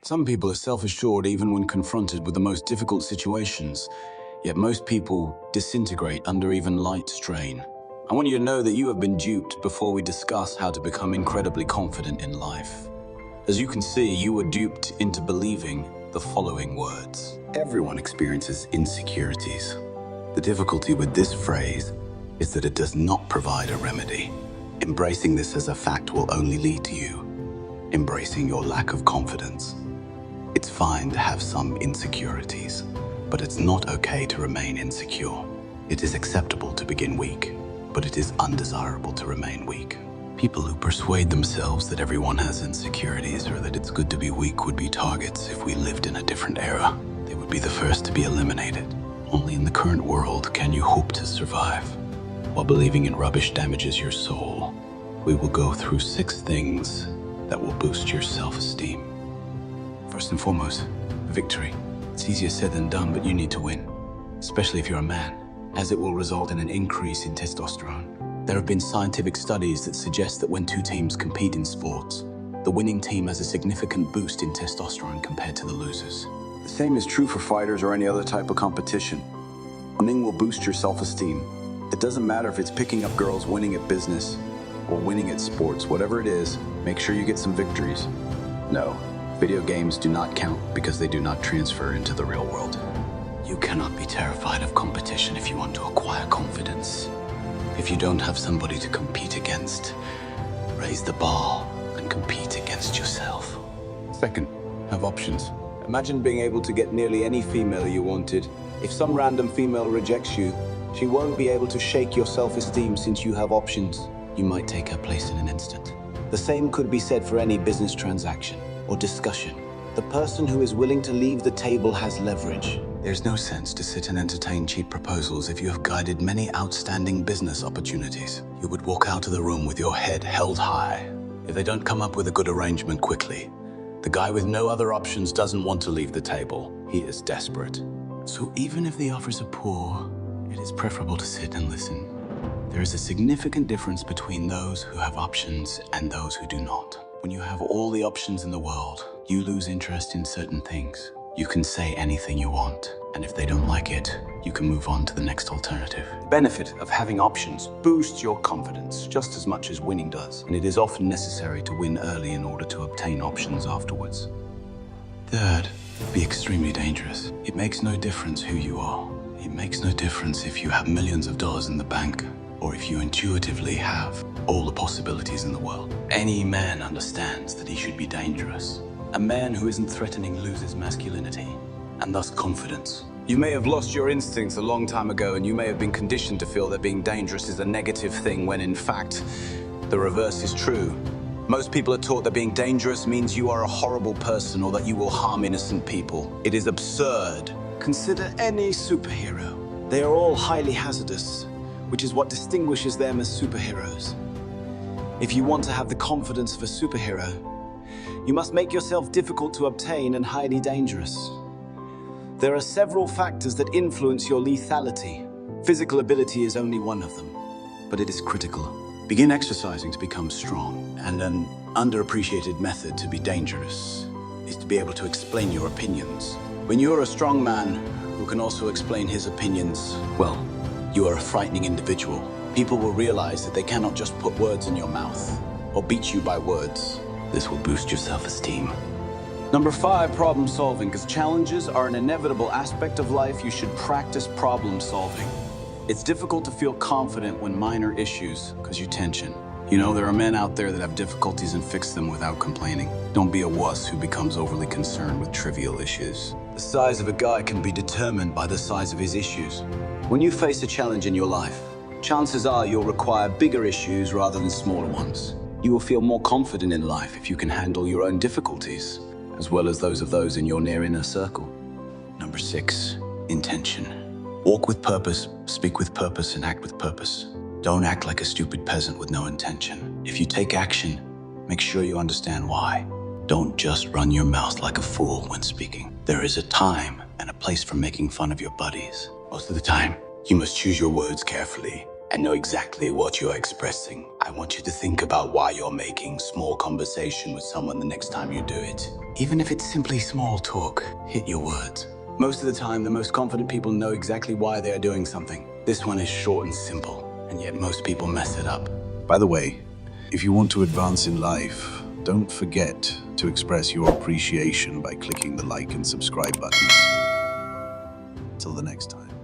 Some people are self-assured even when confronted with the most difficult situations, yet most people disintegrate under even light strain. I want you to know that you have been duped before we discuss how to become incredibly confident in life. As you can see, you were duped into believing the following words. Everyone experiences insecurities. The difficulty with this phrase is that it does not provide a remedy. Embracing this as a fact will only lead to you embracing your lack of confidence. It's fine to have some insecurities, but it's not okay to remain insecure. It is acceptable to begin weak, but it is undesirable to remain weak. People who persuade themselves that everyone has insecurities or that it's good to be weak would be targets if we lived in a different era. They would be the first to be eliminated. Only in the current world can you hope to survive. While believing in rubbish damages your soul, we will go through 6 things that will boost your self-esteem. First and foremost, victory. It's easier said than done, but you need to win, especially if you're a man, as it will result in an increase in testosterone. There have been scientific studies that suggest that when 2 teams compete in sports, the winning team has a significant boost in testosterone compared to the losers. The same is true for fighters or any other type of competition. Winning will boost your self-esteem. It doesn't matter if it's picking up girls, winning at business, or winning at sports. Whatever it is, make sure you get some victories. No, video games do not count because they do not transfer into the real world. You cannot be terrified of competition if you want to acquire confidence. If you don't have somebody to compete against, raise the bar and compete against yourself. Second, have options. Imagine being able to get nearly any female you wanted. If some random female rejects you, she won't be able to shake your self-esteem since you have options. You might take her place in an instant. The same could be said for any business transaction or discussion. The person who is willing to leave the table has leverage. There's no sense to sit and entertain cheap proposals if you have guided many outstanding business opportunities. You would walk out of the room with your head held high. If they don't come up with a good arrangement quickly, the guy with no other options doesn't want to leave the table. He is desperate. So even if the offers are poor, it is preferable to sit and listen. There is a significant difference between those who have options and those who do not. When you have all the options in the world, you lose interest in certain things. You can say anything you want, and if they don't like it, you can move on to the next alternative. The benefit of having options boosts your confidence just as much as winning does, and it is often necessary to win early in order to obtain options afterwards. Third, be extremely dangerous. It makes no difference who you are. It makes no difference if you have millions of dollars in the bank, or if you intuitively have all the possibilities in the world. Any man understands that he should be dangerous. A man who isn't threatening loses masculinity, and thus confidence. You may have lost your instincts a long time ago, and you may have been conditioned to feel that being dangerous is a negative thing, when in fact, the reverse is true. Most people are taught that being dangerous means you are a horrible person or that you will harm innocent people. It is absurd. Consider any superhero. They are all highly hazardous, which is what distinguishes them as superheroes. If you want to have the confidence of a superhero, you must make yourself difficult to obtain and highly dangerous. There are several factors that influence your lethality. Physical ability is only one of them, but it is critical. Begin exercising to become strong, and an underappreciated method to be dangerous is to be able to explain your opinions. When you're a strong man who can also explain his opinions, well, you are a frightening individual. People will realize that they cannot just put words in your mouth or beat you by words. This will boost your self-esteem. Number 5, problem solving. Because challenges are an inevitable aspect of life, you should practice problem solving. It's difficult to feel confident when minor issues cause you tension. You know, there are men out there that have difficulties and fix them without complaining. Don't be a wuss who becomes overly concerned with trivial issues. The size of a guy can be determined by the size of his issues. When you face a challenge in your life, chances are you'll require bigger issues rather than smaller ones. You will feel more confident in life if you can handle your own difficulties, as well as those of those in your near inner circle. Number 6, intention. Walk with purpose, speak with purpose, and act with purpose. Don't act like a stupid peasant with no intention. If you take action, make sure you understand why. Don't just run your mouth like a fool when speaking. There is a time and a place for making fun of your buddies. Most of the time, you must choose your words carefully and know exactly what you're expressing. I want you to think about why you're making small conversation with someone the next time you do it. Even if it's simply small talk, hit your words. Most of the time, the most confident people know exactly why they are doing something. This one is short and simple, and yet most people mess it up. By the way, if you want to advance in life, don't forget to express your appreciation by clicking the like and subscribe buttons. Till the next time.